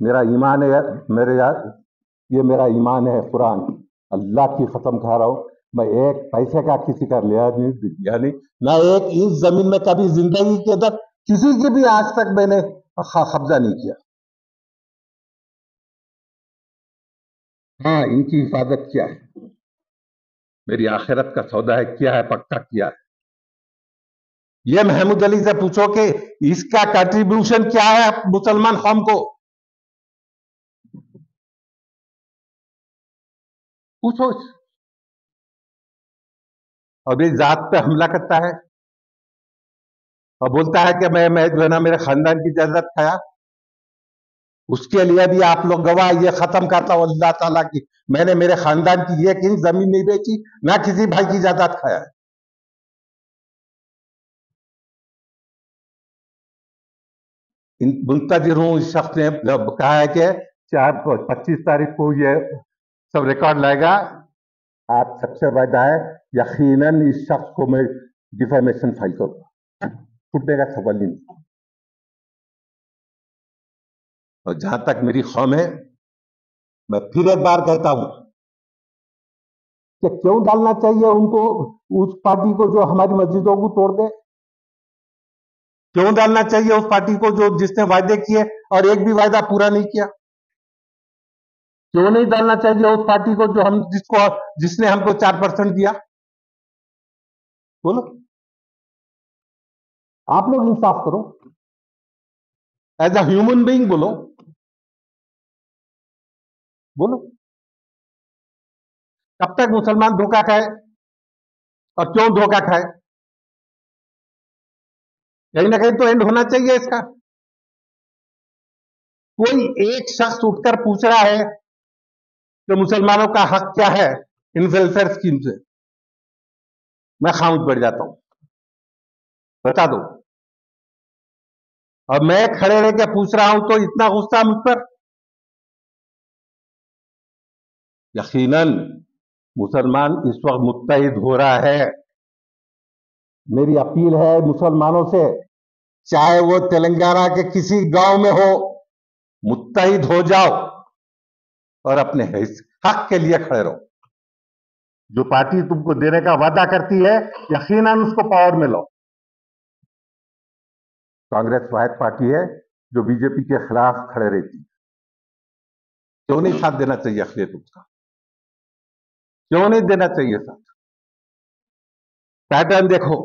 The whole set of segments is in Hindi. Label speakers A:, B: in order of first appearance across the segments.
A: मेरा ईमान है, ये मेरा ईमान है कुरान, अल्लाह की कसम खा रहा हूं, मैं एक पैसे का किसी का लिया नहीं, दिया नहीं, ना एक इंच जमीन में कभी जिंदगी के अंदर किसी की भी आज तक मैंने कब्जा नहीं किया। हाँ, इनकी हिफाजत किया है, मेरी आखिरत का सौदा है, किया है, पक्का किया है। ये महमूद अली से पूछो कि इसका कंट्रीब्यूशन क्या है मुसलमान कौम को, पूछो। और ये जात पे हमला करता है और बोलता है कि मैं जो है ना मेरे खानदान की इजाजत खाया। उसके लिए भी आप लोग गवाह, ये खत्म करता हूं अल्लाह ताला की, मैंने मेरे खानदान की एक इंच जमीन नहीं बेची, ना किसी भाई की इजाजत खाया है। मुंतजिर हूं, इस शख्स ने कहा है कि 25 तारीख को ये सब रिकॉर्ड लाएगा। आप सबसे वादा है, यकीनन इस शख्स को मैं डिफेमेशन फाइल करूंगा, छूटने का सवाल ही नहीं। और जहां तक मेरी कौम है, मैं फिर एक बार कहता हूं कि क्यों डालना चाहिए उनको, उस पार्टी को जो हमारी मस्जिदों को तोड़ दे? क्यों डालना चाहिए उस पार्टी को जो जिसने वायदे किए और एक भी वायदा पूरा नहीं किया? क्यों नहीं डालना चाहिए उस पार्टी को जो जिसने हमको 4% दिया? बोलो, आप लोग इंसाफ करो, एज अ ह्यूमन बीइंग बोलो, बोलो। कब तक मुसलमान धोखा खाए, और क्यों धोखा खाए? कहीं ना कहीं तो एंड होना चाहिए इसका। कोई एक शख्स उठकर पूछ रहा है कि मुसलमानों का हक क्या है इन वेलफेयर स्कीम से, मैं खामोश बैठ जाता हूं, बता दो। और मैं खड़े रह के पूछ रहा हूं तो इतना गुस्सा मुझ पर? यकीनन मुसलमान इस वक्त मुत्तहिद हो रहा है। मेरी अपील है मुसलमानों से, चाहे वो तेलंगाना के किसी गांव में हो, मुत्तहिद हो जाओ और अपने हक के लिए खड़े रहो। जो पार्टी तुमको देने का वादा करती है, यकीनन उसको पावर में लो। कांग्रेस वाहिद पार्टी है जो बीजेपी के खिलाफ खड़े रहती है। क्यों नहीं साथ देना चाहिए अखिलेश उसका? क्यों नहीं देना चाहिए साथ? पैटर्न देखो,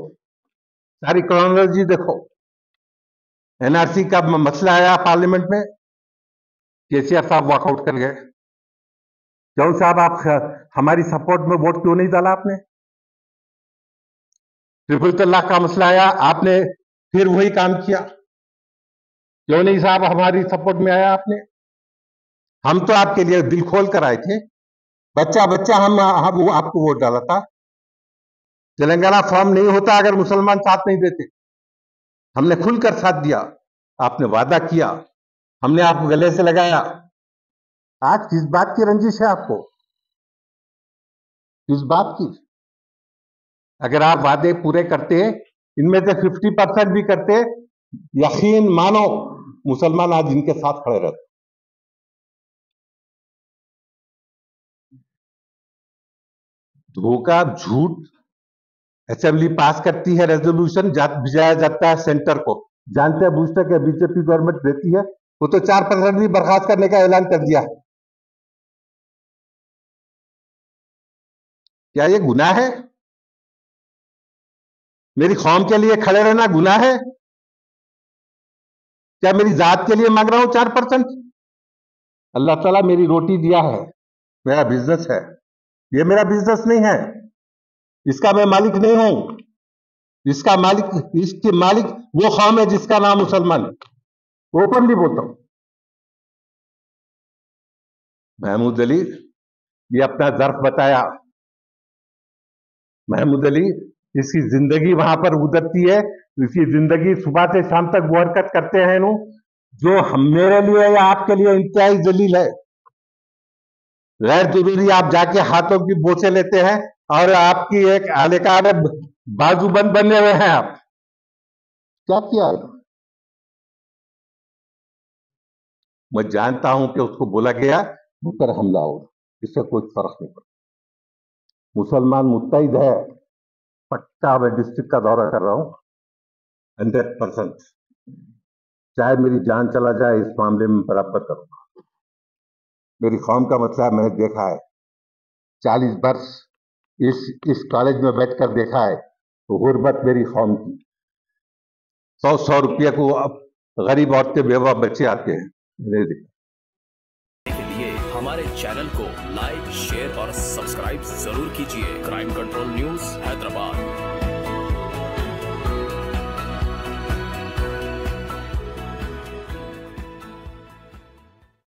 A: सारी क्रोनोलॉजी देखो। एनआरसी का मसला आया पार्लियामेंट में, केसीआर साहब वॉकआउट कर गए। क्यों साहब, आप हमारी सपोर्ट में वोट क्यों नहीं डाला आपने? ट्रिपल तलाक का मसला आया, आपने फिर वही काम किया। क्यों नहीं साहब हमारी सपोर्ट में आया आपने? हम तो आपके लिए दिल खोल कर आए थे, बच्चा बच्चा हम आपको वोट डाला था। तेलंगाना फॉर्म नहीं होता अगर मुसलमान साथ नहीं देते। हमने खुलकर साथ दिया, आपने वादा किया, हमने आपको गले से लगाया। आज किस बात की रंजिश है आपको? किस बात की? अगर आप वादे पूरे करते, इनमें से 50% भी करते, यकीन मानो मुसलमान आज इनके साथ खड़े रहते। धोखा, झूठ, असेंबली पास करती है रेजोल्यूशन, भिजाया जाता है सेंटर को, जानते बूझते कि बीजेपी गवर्नमेंट देती है। वो तो 4% भी बर्खास्त करने का ऐलान कर दिया है। क्या ये गुनाह है? मेरी कौम के लिए खड़े रहना गुनाह है? क्या मेरी जात के लिए मांग रहा हूं 4%? अल्लाह ताला मेरी रोटी दिया है, मेरा बिजनेस है, ये मेरा बिजनेस नहीं है, इसका मैं मालिक नहीं हूं। इसके मालिक वो कौम है जिसका नाम मुसलमान है। ओपनली बोलता हूं। महमूद अली, ये अपना जर्फ बताया। महमूद अली, इसकी जिंदगी वहां पर गुजरती है, इसकी जिंदगी सुबह से शाम तक वो हरकत करते हैं नु, जो हम मेरे लिए या आपके लिए इंतहाई जलील है। गैर जरूरी आप जाके हाथों की बोसे लेते हैं और आपकी एक आलेकार बाजूबंद बने हुए हैं आप। क्या किया है? मैं जानता हूं कि उसको बोला गया मुझ पर हमला हो, इससे कोई फर्क नहीं पड़ता। मुसलमान मुत्तहिद है, पक्का मैं डिस्ट्रिक्ट का दौरा कर रहा हूं 100%। चाहे मेरी जान चला जाए, इस मामले में बराबर करूंगा। मेरी कौम का मसला मैंने देखा है, 40 वर्ष इस कॉलेज में बैठकर देखा है, तो गुर्बत मेरी कौम की। 100 रुपये को अब गरीब औरतें बेवा बच्चे आते हैं, मैंने देखा।
B: के लिए हमारे चैनल को लाइक, शेयर और सब्सक्राइब जरूर कीजिए। Crime control news Hyderabad.